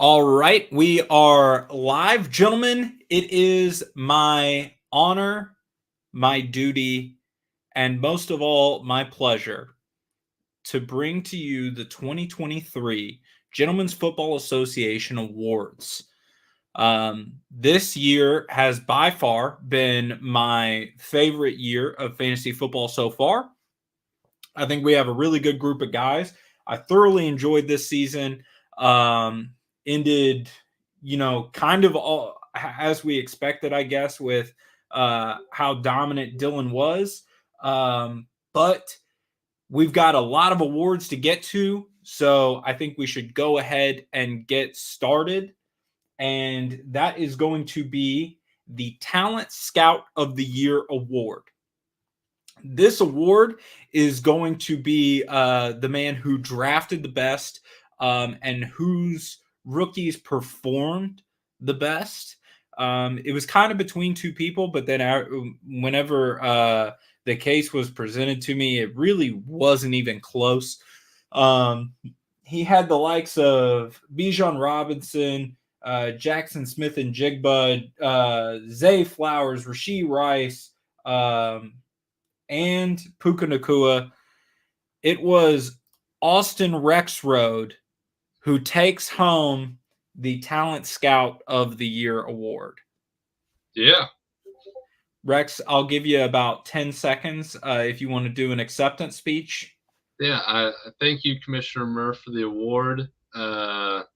All right, we are live, gentlemen. It is my honor, my duty, and most of all, my pleasure to bring to you the 2023 Gentlemen's Football Association Awards. This year has by far been my favorite year of fantasy football so far. I think we have a really good group of guys. I thoroughly enjoyed this season. Ended, kind of all as we expected, I guess, with how dominant Dylan was. But we've got a lot of awards to get to, so I think we should go ahead and get started. And that is going to be the Talent Scout of the Year Award. This award is going to be the man who drafted the best and whose rookies performed the best. It was kind of between two people, but then whenever the case was presented to me, it really wasn't even close. He had the likes of Bijan Robinson, Jackson Smith and Jigba, Zay Flowers, Rashee Rice, and Puka Nacua. It was Austin Rexroad who takes home the Talent Scout of the Year award. Yeah. Rex, I'll give you about 10 seconds if you want to do an acceptance speech. Yeah, I thank you, Commissioner Murph, for the award. Puka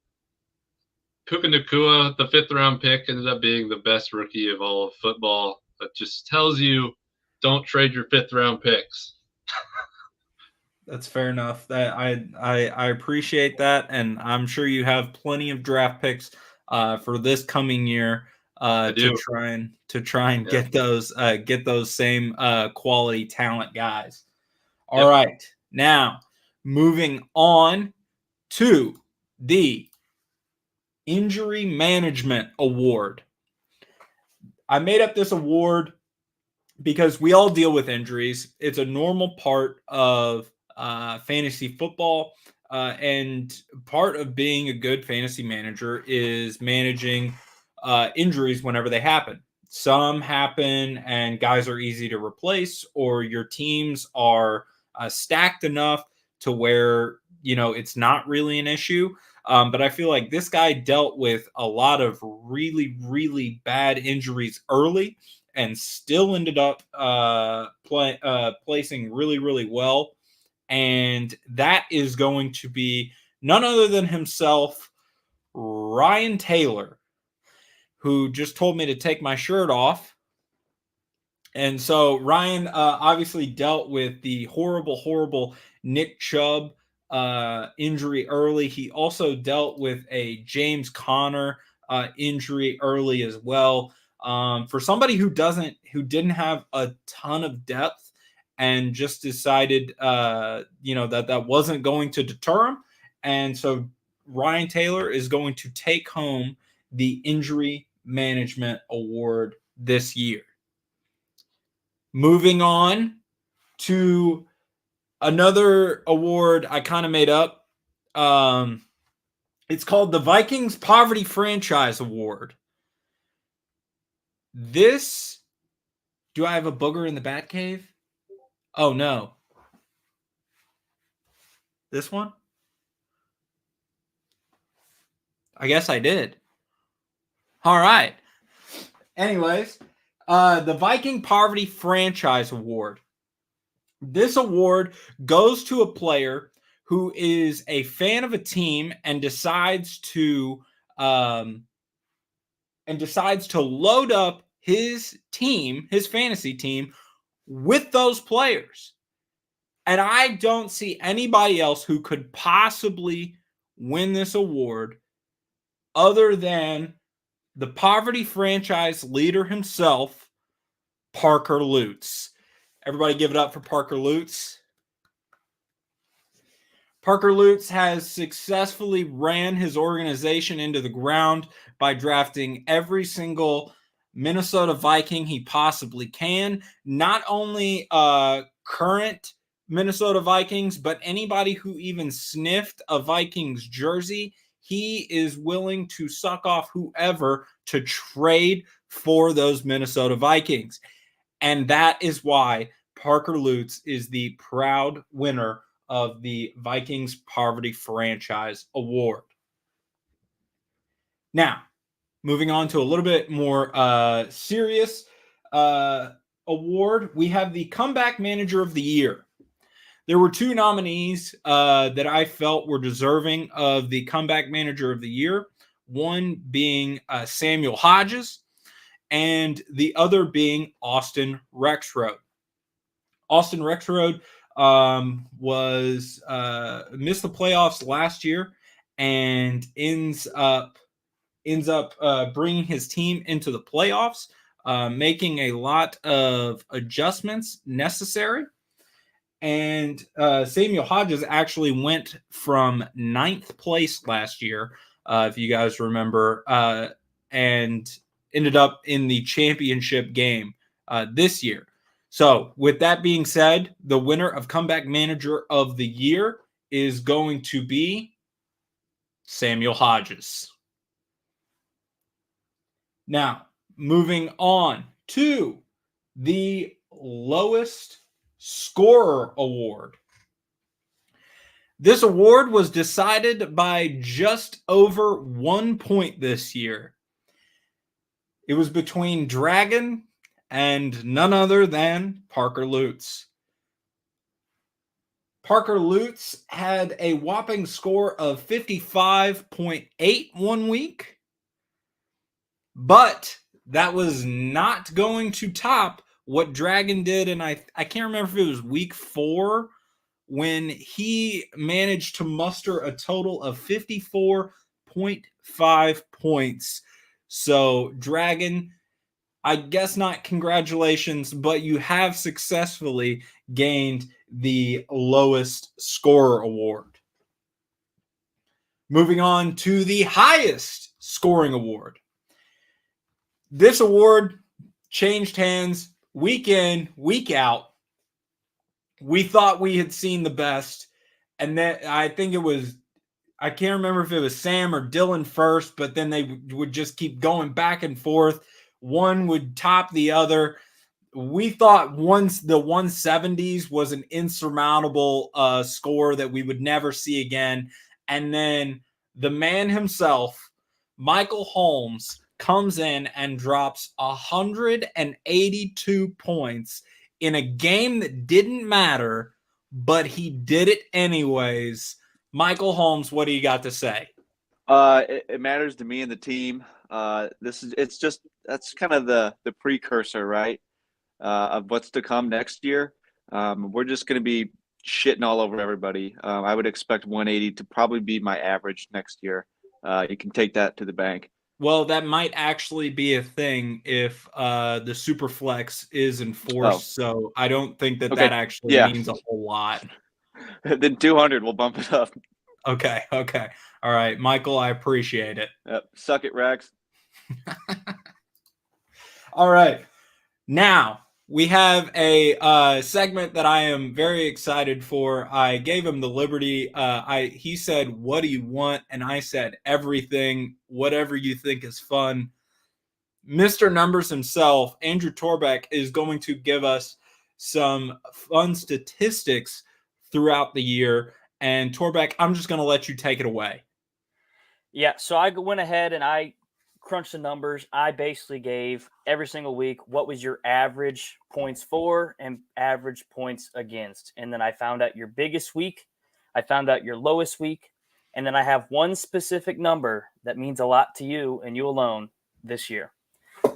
Nacua, the 5th-round pick, ended up being the best rookie of all of football. That just tells you, don't trade your 5th-round picks. That's fair enough. That I appreciate that, and I'm sure you have plenty of draft picks for this coming year to try and get those same quality talent guys. All right, now moving on to the Injury Management Award. I made up this award because we all deal with injuries. It's a normal part of fantasy football. And part of being a good fantasy manager is managing injuries whenever they happen. Some happen and guys are easy to replace, or your teams are stacked enough to where, it's not really an issue. But I feel like this guy dealt with a lot of really, really bad injuries early and still ended up placing really, really well. And that is going to be none other than himself, Ryan Taylor, who just told me to take my shirt off. And so Ryan obviously dealt with the horrible, horrible Nick Chubb injury early. He also dealt with a James Conner injury early as well. For somebody who didn't have a ton of depth and just decided, that wasn't going to deter him. And so Ryan Taylor is going to take home the Injury Management Award this year. Moving on to another award I kind of made up. It's called the Vikings Poverty Franchise Award. This, do I have a booger in the bat cave? Oh, no. This one? I guess I did. All right. Anyways, the Viking Poverty Franchise Award. This award goes to a player who is a fan of a team and decides to load up his team, his fantasy team, with those players. And I don't see anybody else who could possibly win this award other than the poverty franchise leader himself, Parker Lutz. Everybody give it up for Parker Lutz. Parker Lutz has successfully ran his organization into the ground by drafting every single Minnesota Viking he possibly can. Not only current Minnesota Vikings, but anybody who even sniffed a Vikings jersey, he is willing to suck off whoever to trade for those Minnesota Vikings. And that is why Parker Lutz is the proud winner of the Vikings Poverty Franchise Award. Now, moving on to a little bit more serious award, we have the Comeback Manager of the Year. There were two nominees that I felt were deserving of the Comeback Manager of the Year, one being Samuel Hodges and the other being Austin Rexrode. Austin Rexrode was missed the playoffs last year and ends up bringing his team into the playoffs, making a lot of adjustments necessary. And Samuel Hodges actually went from 9th place last year, if you guys remember, and ended up in the championship game this year. So with that being said, the winner of Comeback Manager of the Year is going to be Samuel Hodges. Now, moving on to the lowest scorer award. This award was decided by just over 1 point this year. It was between Dragon and none other than Parker Lutz. Parker Lutz had a whopping score of 55.8 1 week, but that was not going to top what Dragon did, and I can't remember if it was week 4 when he managed to muster a total of 54.5 points. So, Dragon, I guess not congratulations, but you have successfully gained the lowest scorer award. Moving on to the highest scoring award. This award changed hands week in, week out. We thought we had seen the best, and then I think it was, I can't remember if it was Sam or Dylan first, but then they would just keep going back and forth. One would top the other. We thought once the 170s was an insurmountable score that we would never see again. And then the man himself, Michael Holmes, comes in and drops 182 points in a game that didn't matter, but he did it anyways. Michael Holmes, what do you got to say? It matters to me and the team. That's kind of the precursor, right, of what's to come next year. We're just going to be shitting all over everybody. I would expect 180 to probably be my average next year. You can take that to the bank. Well, that might actually be a thing if the Superflex is enforced. So I don't think that actually means a whole lot. Then 200, we'll bump it up. Okay. All right, Michael, I appreciate it. Suck it, Rex. All right. Now, we have a segment that I am very excited for. I gave him the liberty. He said, "What do you want?" And I said, "Everything, whatever you think is fun." Mr. Numbers himself, Andrew Torbeck, is going to give us some fun statistics throughout the year. And Torbeck, I'm just going to let you take it away. Yeah, so I went ahead and I crunched the numbers. I basically gave every single week what was your average points for and average points against. And then I found out your biggest week. I found out your lowest week. And then I have one specific number that means a lot to you and you alone this year.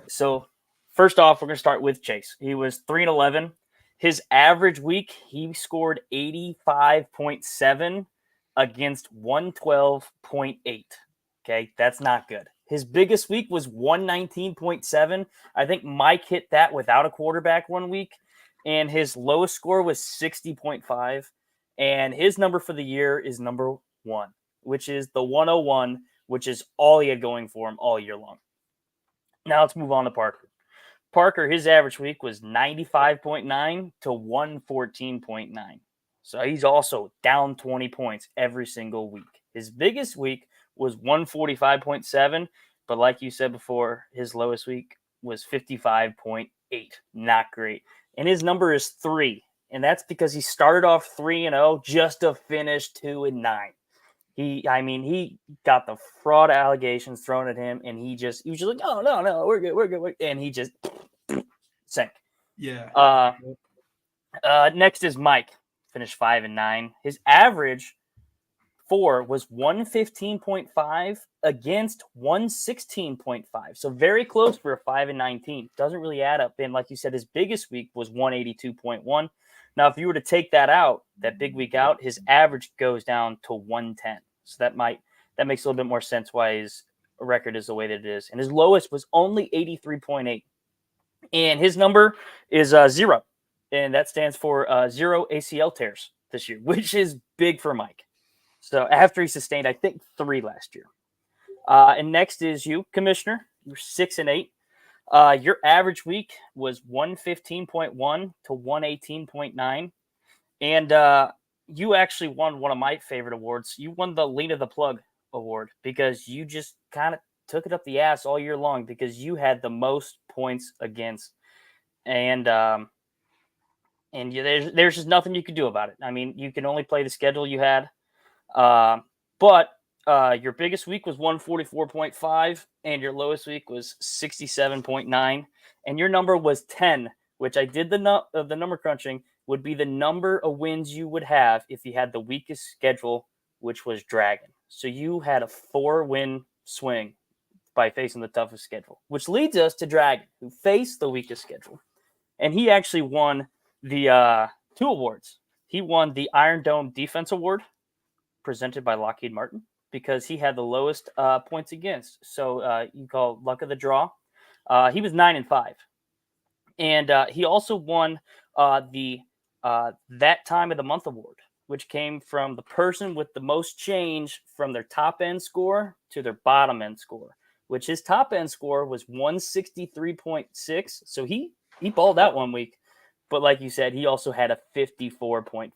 So first off, we're going to start with Chase. He was 3-11. His average week, he scored 85.7 against 112.8. Okay, that's not good. His biggest week was 119.7. I think Mike hit that without a quarterback 1 week. And his lowest score was 60.5. And his number for the year is number 1, which is the 101, which is all he had going for him all year long. Now let's move on to Parker. Parker, his average week was 95.9 to 114.9. So he's also down 20 points every single week. His biggest week was 145.7. But like you said before, his lowest week was 55.8. Not great. And his number is 3. And that's because he started off 3-0 just to finish 2-9. He got the fraud allegations thrown at him, and he was just like, oh, no, we're good. And he just sank. Yeah. Next is Mike, finished 5-9. His average was 115.5 against 116.5. So very close for a 5-9 team. Doesn't really add up. And like you said, his biggest week was 182.1. Now, if you were to take that big week out, his average goes down to 110. So that makes a little bit more sense why his record is the way that it is. And his lowest was only 83.8. And his number is 0. And that stands for 0 ACL tears this year, which is big for Mike. So after he sustained, I think 3 last year. And next is you, Commissioner. You're 6-8. Your average week was 115.1 to 118.9. And you actually won one of my favorite awards. You won the Lean of the Plug award because you just kind of took it up the ass all year long because you had the most points against. And there's just nothing you could do about it. I mean, you can only play the schedule you had. But your biggest week was 144.5 and your lowest week was 67.9 and your number was 10, which I did the number crunching, would be the number of wins you would have if you had the weakest schedule, which was Dragon. So you had a 4-win swing by facing the toughest schedule, which leads us to Dragon, who faced the weakest schedule. And he actually won the 2 awards. He won the Iron Dome Defense Award, presented by Lockheed Martin, because he had the lowest points against. So you call luck of the draw. He was 9-5. And he also won the That Time of the Month Award, which came from the person with the most change from their top end score to their bottom end score, which his top end score was 163.6. So he balled out one week. But like you said, he also had a 54.5.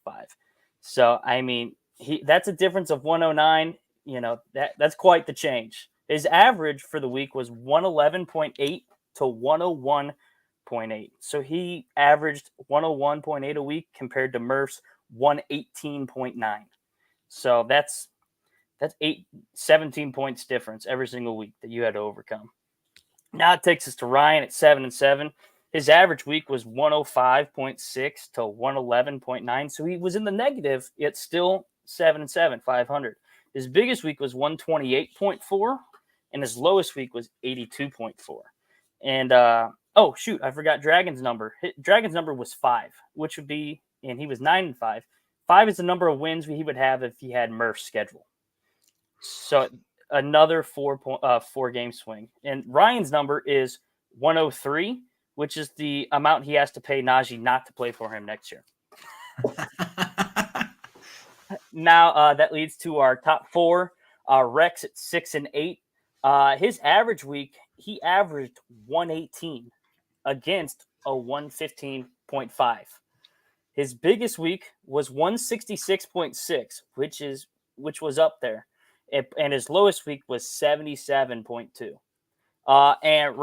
So, I mean, that's a difference of 109. You know, that's quite the change. His average for the week was 111.8 to 101.8. So he averaged 101.8 a week compared to Murph's 118.9. So that's 17 points difference every single week that you had to overcome. Now it takes us to Ryan at 7-7. His average week was 105.6 to 111.9. So he was in the negative, yet still 7-7, 500. His biggest week was 128.4, and his lowest week was 82.4. And oh shoot, I forgot Dragon's number. Dragon's number was 5, which would be, and he was 9-5. 5 is the number of wins he would have if he had Murph's schedule. So another 4-game swing. And Ryan's number is 103, which is the amount he has to pay Najee not to play for him next year. Now that leads to our top 4. Rex at 6-8. His average week, he averaged 118 against a 115.5. His biggest week was 166.6, which was up there, and his lowest week was 77.2. And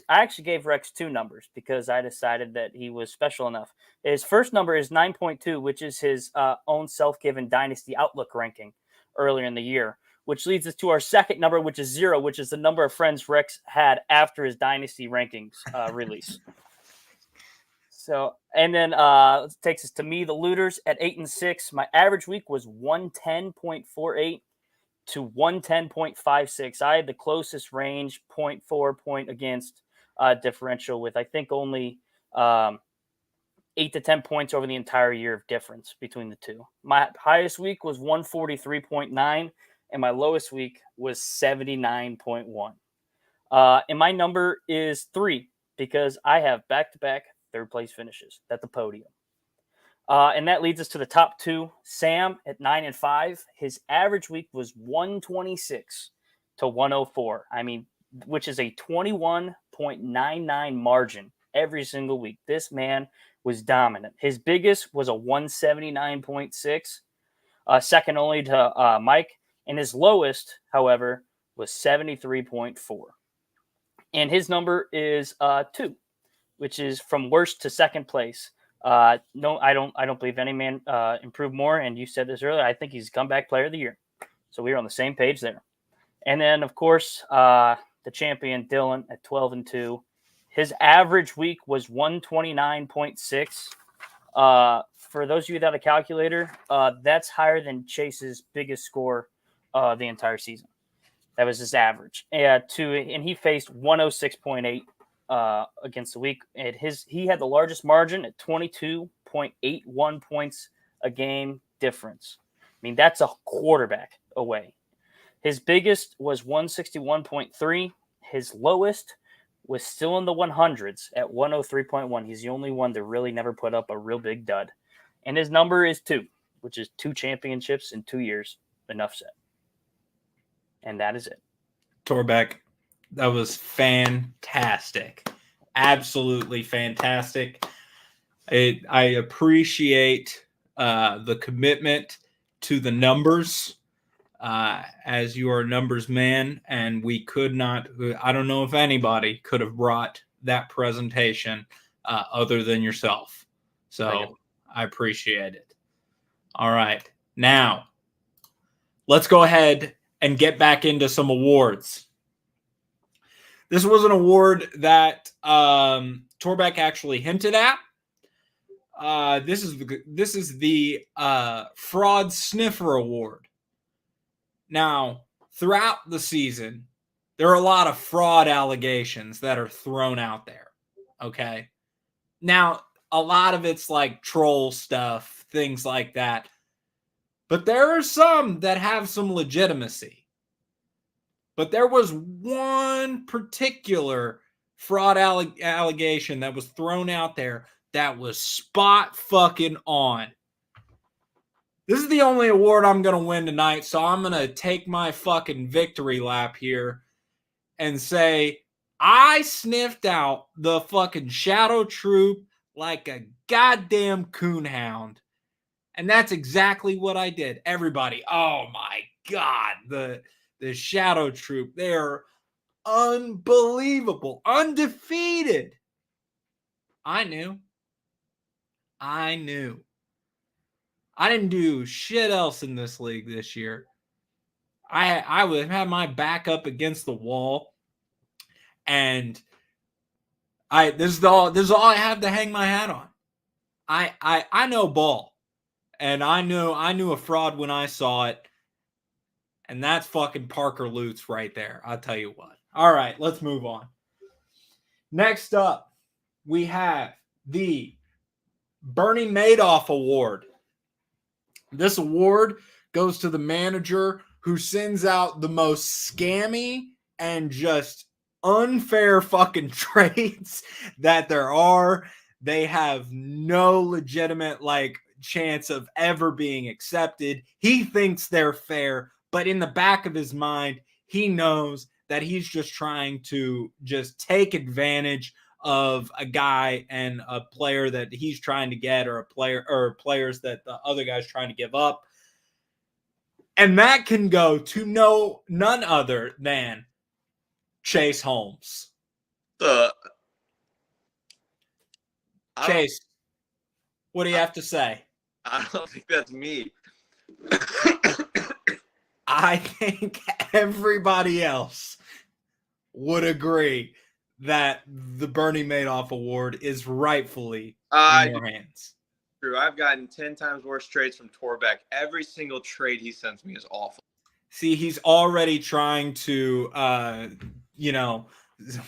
I actually gave Rex 2 numbers because I decided that he was special enough. His first number is 9.2, which is his own self-given Dynasty Outlook ranking earlier in the year, which leads us to our second number, which is 0, which is the number of friends Rex had after his Dynasty rankings release. So, and then it takes us to me, the Looters, at 8-6. My average week was 110.48 to 110.56. I had the closest range 0.4 point against differential with, I think, only 8 to 10 points over the entire year of difference between the two. My highest week was 143.9, and my lowest week was 79.1. And my number is 3 because I have back-to-back third-place finishes at the podium. And that leads us to the top 2. Sam at 9-5. His average week was 126 to 104. I mean, which is a 21.99 margin every single week. This man was dominant. His biggest was a 179.6, second only to Mike. And his lowest, however, was 73.4. And his number is 2, which is from worst to second place. No, I don't believe any man improved more. And you said this earlier. I think he's comeback player of the year. So we are on the same page there. And then, of course, the champion Dylan at 12-2. His average week was 129.6. For those of you that have a calculator, that's higher than Chase's biggest score the entire season. That was his average. And he faced 106.8 against the week. He had the largest margin at 22.81 points a game difference. I mean, that's a quarterback away. His biggest was 161.3. His lowest was still in the 100s at 103.1. He's the only one to really never put up a real big dud. And his number is 2, which is 2 championships in 2 years. Enough said. And that is it. Torbeck, that was fantastic. Absolutely fantastic. I appreciate the commitment to the numbers, as you are a numbers man, and we could not, I don't know if anybody could have brought that presentation other than yourself. So I appreciate it. All right. Now, let's go ahead and get back into some awards. This was an award that Torbeck actually hinted at. This is the Fraud Sniffer Award. Now, throughout the season, there are a lot of fraud allegations that are thrown out there. Okay. Now, a lot of it's like troll stuff, things like that. But there are some that have some legitimacy. But there was one particular fraud allegation that was thrown out there that was spot fucking on. This is the only award I'm going to win tonight, so I'm going to take my fucking victory lap here and say I sniffed out the fucking Shadow Troop like a goddamn coonhound. And that's exactly what I did. Everybody, oh my God, the Shadow Troop, they're unbelievable, undefeated. I knew. I didn't do shit else in this league this year. I would have my back up against the wall, and this is all I have to hang my hat on. I know ball, and I knew a fraud when I saw it, and that's fucking Parker Lutz right there. I'll tell you what. All right, let's move on. Next up, we have the Bernie Madoff Award. This award goes to the manager who sends out the most scammy and just unfair fucking trades that there are. They have no legitimate chance of ever being accepted. He thinks they're fair, but in the back of his mind, he knows that he's just trying to just take advantage of a guy and a player that he's trying to get, or players that the other guy's trying to give up. And that can go to none other than Chase Holmes. Chase, what do you have to say? I don't think that's me. I think everybody else would agree that the Bernie Madoff Award is rightfully in your hands. True. I've gotten 10 times worse trades from Torbeck. Every single trade he sends me is awful. See, he's already trying to,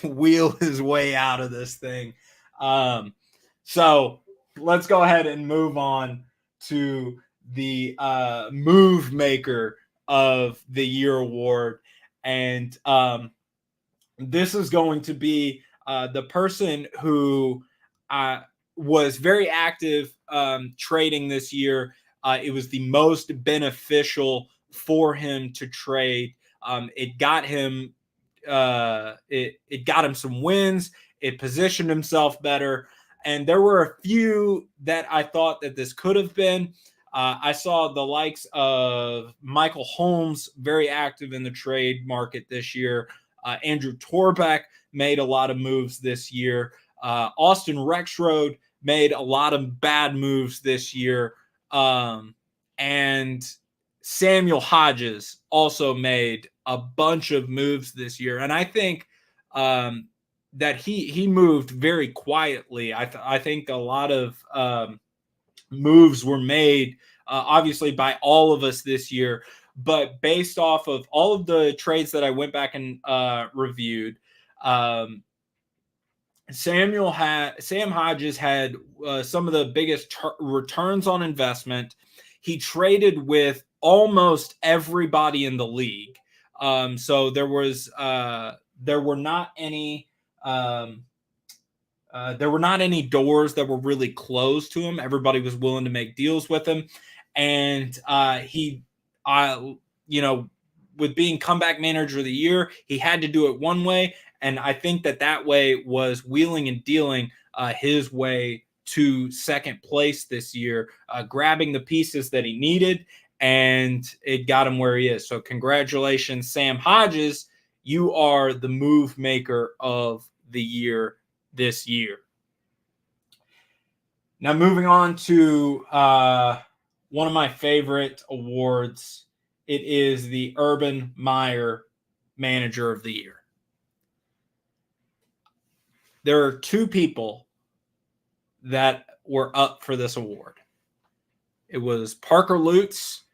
wheel his way out of this thing. So let's go ahead and move on to the Move Maker of the Year award. And this is going to be the person who was very active trading this year. It was the most beneficial for him to trade. It got him it got him some wins. It positioned himself better. And there were a few that I thought that this could have been. I saw the likes of Michael Holmes very active in the trade market this year. Andrew Torbeck made a lot of moves this year. Austin Rexroad made a lot of bad moves this year. And Samuel Hodges also made a bunch of moves this year. And I think that he moved very quietly. I think a lot of moves were made, obviously, by all of us this year. But based off of all of the trades that I went back and reviewed, Sam Hodges had some of the biggest returns on investment. He traded with almost everybody in the league. So there were not any doors that were really closed to him. Everybody was willing to make deals with him, and with being comeback manager of the year, he had to do it one way. And I think that way was wheeling and dealing his way to second place this year, grabbing the pieces that he needed, and it got him where he is. So congratulations, Sam Hodges. You are the move maker of the year this year. Now, moving on to one of my favorite awards. It is the Urban Meyer Manager of the Year. There are two people that were up for this award. It was Parker Lutz,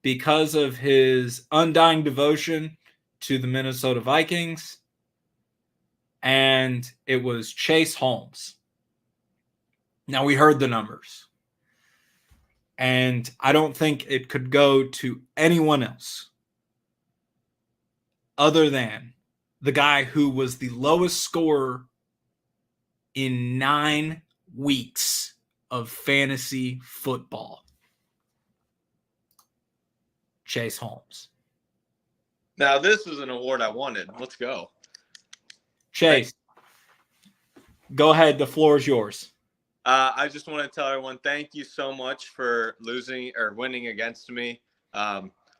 because of his undying devotion to the Minnesota Vikings, and it was Chase Holmes. Now, we heard the numbers, and I don't think it could go to anyone else other than the guy who was the lowest scorer in 9 weeks of fantasy football. Chase Holmes. Now, this is an award I wanted. Let's go. Chase, go ahead. The floor is yours. I just want to tell everyone thank you so much for losing or winning against me.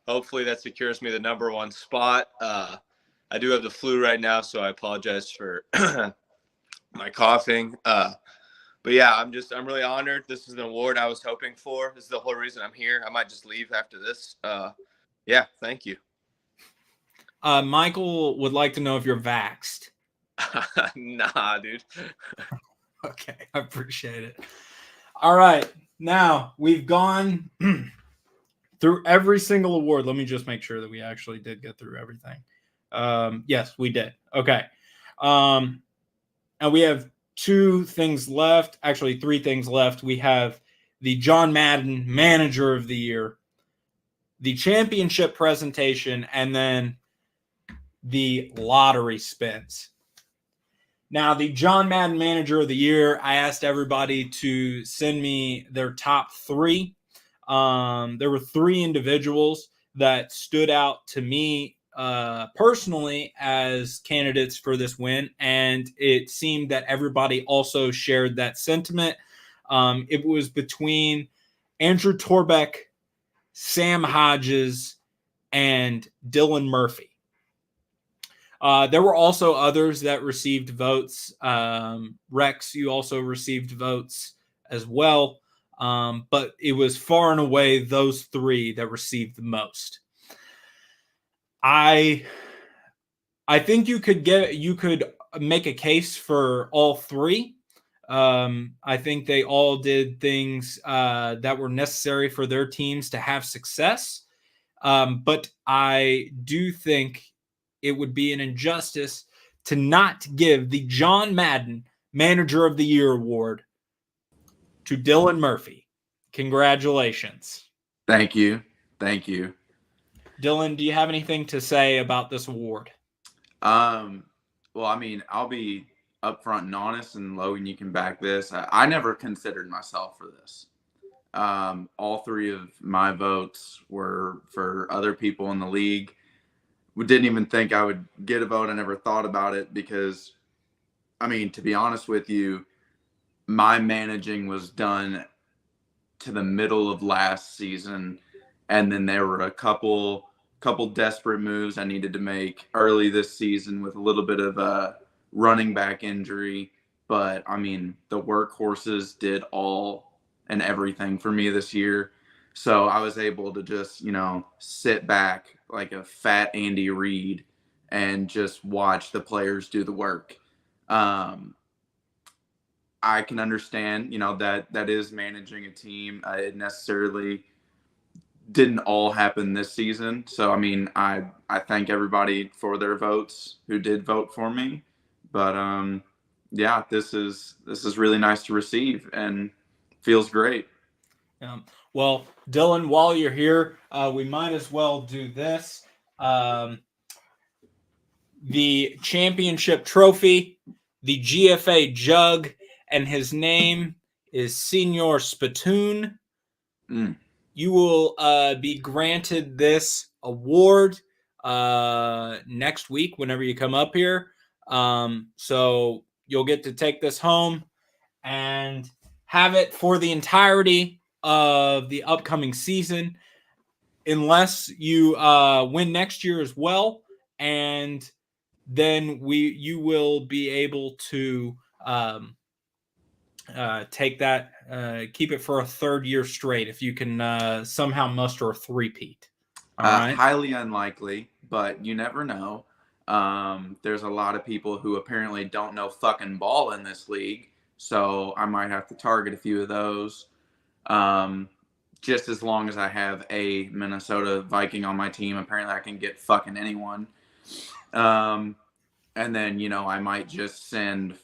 Hopefully that secures me the number 1 spot. I do have the flu right now, so I apologize for my coughing. But yeah, I'm really honored. This is an award I was hoping for. This is the whole reason I'm here. I might just leave after this. Yeah, thank you. Michael would like to know if you're vaxxed. Nah, dude. Okay, I appreciate it. All right, now we've gone through every single award. Let me just make sure that we actually did get through everything. Yes, we did. Okay. And we have 2 things left. Actually, 3 things left. We have the John Madden Manager of the Year, the championship presentation, and then the lottery spins. Now, the John Madden Manager of the Year, I asked everybody to send me their top 3. There were 3 individuals that stood out to me personally as candidates for this win, and it seemed that everybody also shared that sentiment. It was between Andrew Torbeck, Sam Hodges, and Dylan Murphy. There were also others that received votes. Rex, you also received votes as well. But it was far and away those 3 that received the most. I think you could make a case for all 3. I think they all did things that were necessary for their teams to have success. But I do think it would be an injustice to not give the John Madden Manager of the Year award to Dylan Murphy. Congratulations. Thank you. Thank you. Dylan, do you have anything to say about this award? Well, I mean, I'll be upfront and honest, and Logan, you can back this. I never considered myself for this. All 3 of my votes were for other people in the league. We didn't even think I would get a vote. I never thought about it because, I mean, to be honest with you, my managing was done to the middle of last season, and then there were a couple desperate moves I needed to make early this season with a little bit of a running back injury. But I mean, the workhorses did all and everything for me this year. So I was able to just, sit back like a fat Andy Reid and just watch the players do the work. I can understand, that is managing a team. It necessarily didn't all happen this season. So, I mean, I thank everybody for their votes who did vote for me. But, yeah, this is really nice to receive and feels great. Well, Dylan, while you're here, we might as well do this. The championship trophy, the GFA jug, and his name is Senior Spittoon. You will be granted this award next week whenever you come up here. So you'll get to take this home and have it for the entirety of the upcoming season, unless you win next year as well, and then you will be able to take that, keep it for a third year straight if you can somehow muster a three-peat. All right. Highly unlikely, but you never know. There's a lot of people who apparently don't know fucking ball in this league, so I might have to target a few of those. Just as long as I have a Minnesota Viking on my team, apparently I can get fucking anyone. And then, I might just send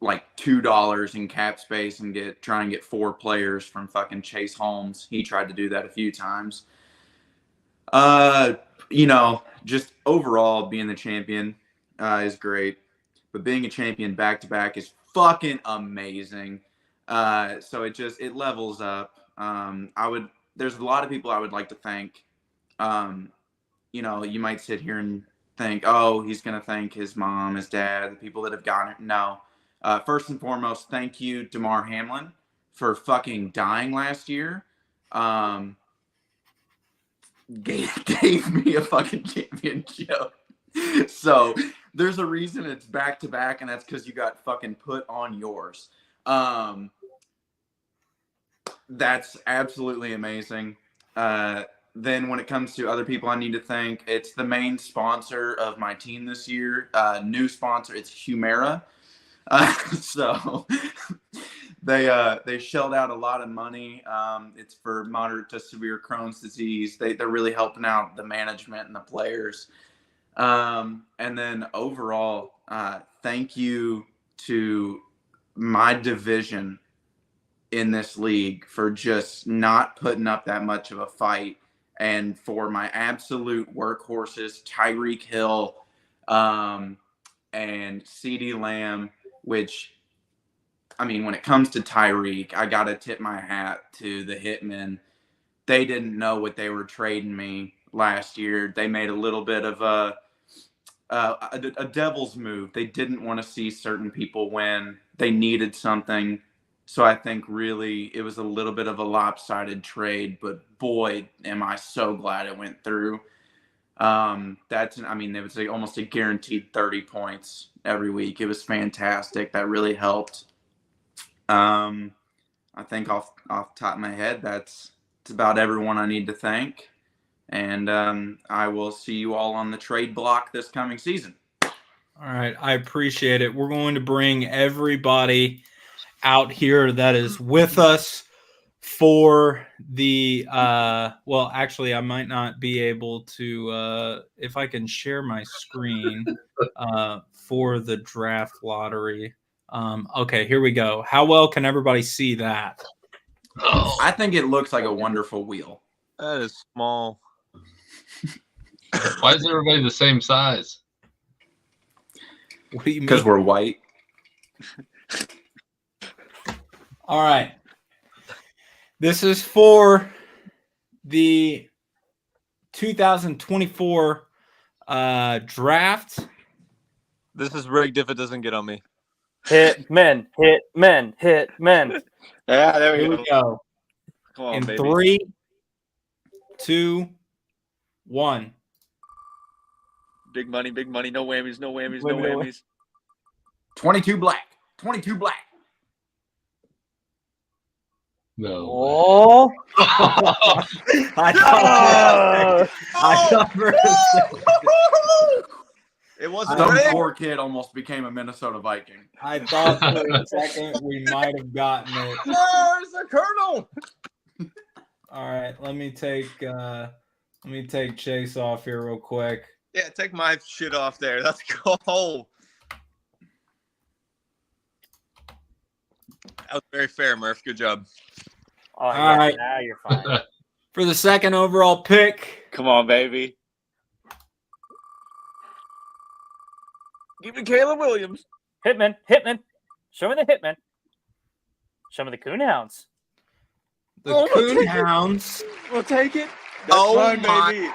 like $2 in cap space and try and get 4 players from fucking Chase Holmes. He tried to do that a few times. Just overall being the champion is great, but being a champion back-to-back is fucking amazing. So it levels up. There's a lot of people I would like to thank. You might sit here and think, oh, he's going to thank his mom, his dad, the people that have gotten it. No. First and foremost, thank you, Damar Hamlin, for fucking dying last year. Gave me a fucking championship. So there's a reason it's back to back, and that's because you got fucking put on yours. That's absolutely amazing. Then when it comes to other people I need to thank, it's the main sponsor of my team this year. New sponsor, it's Humira. So they shelled out a lot of money. It's for moderate to severe Crohn's disease. They're really helping out the management and the players. And then overall, thank you to my division in this league for just not putting up that much of a fight, and for my absolute workhorses, Tyreek Hill and CeeDee Lamb, which, I mean, when it comes to Tyreek, I got to tip my hat to the Hitmen. They didn't know what they were trading me last year. They made a little bit of a devil's move. They didn't want to see certain people win. They needed something. So I think really it was a little bit of a lopsided trade, but boy, am I so glad it went through. It was almost a guaranteed 30 points every week. It was fantastic. That really helped. I think off the top of my head, it's about everyone I need to thank. And I will see you all on the trade block this coming season. All right. I appreciate it. We're going to bring everybody out here that is with us for the actually I might not be able to if I can share my screen for the draft lottery. Okay, here we go. How well can everybody see that? Oh, I think it looks like a wonderful wheel. That is small. why is everybody the same size? What do you mean? Because we're white. All right. This is for the 2024 draft. This is rigged if it doesn't get on me. Hit men, hit men, hit men. Yeah, there Here we we go. go. Come on, In baby. 3, 2, 1. Big money, big money. No whammies, no whammies, no Whammy, no whammies. 22 black. 22 black. No. Oh, I thought for a second. It was I Some don't- poor kid almost became a Minnesota Viking. I thought for a second we might have gotten it. Where's the Colonel? All right, let me take Chase off here real quick. Yeah, take my shit off there. Let's go. That was very fair, Murph. Good job. oh All yeah, right. now you're fine. For the second overall pick, Come on, baby. Give me Caleb Williams. Hitman. Show me the Hitman. Show me the Coonhounds. the Oh, Coonhounds. We'll take it. That's Oh mine, my baby.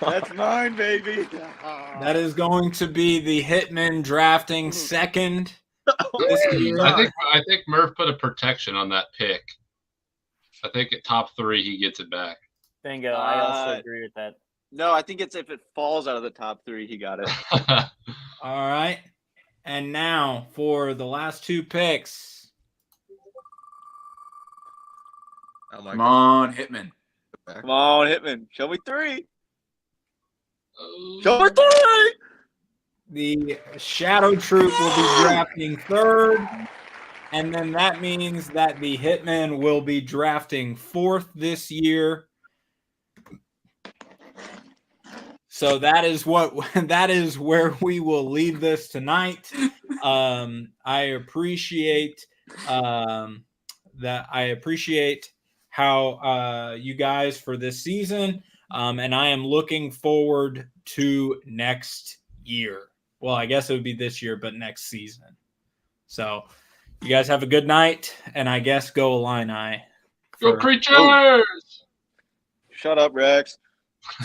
That's mine, baby. That is going to be the Hitman drafting second this year. I think Murph put a protection on that pick. I think at top 3 he gets it back. Bingo. I also agree with that. No, I think it's if it falls out of the top 3, he got it. All right. And now for the last 2 picks. Oh my Come on, Hitman. Come on, Hitman. Show me 3. Oh. Show me 3. The Shadow Troop will be drafting third. And then that means that the Hitman will be drafting 4th this year. So that is where we will leave this tonight. I appreciate how you guys for this season. And I am looking forward to next year. Well, I guess it would be this year, but next season. So you guys have a good night, and I guess go Illini. Go Creatures! Shut up, Rex.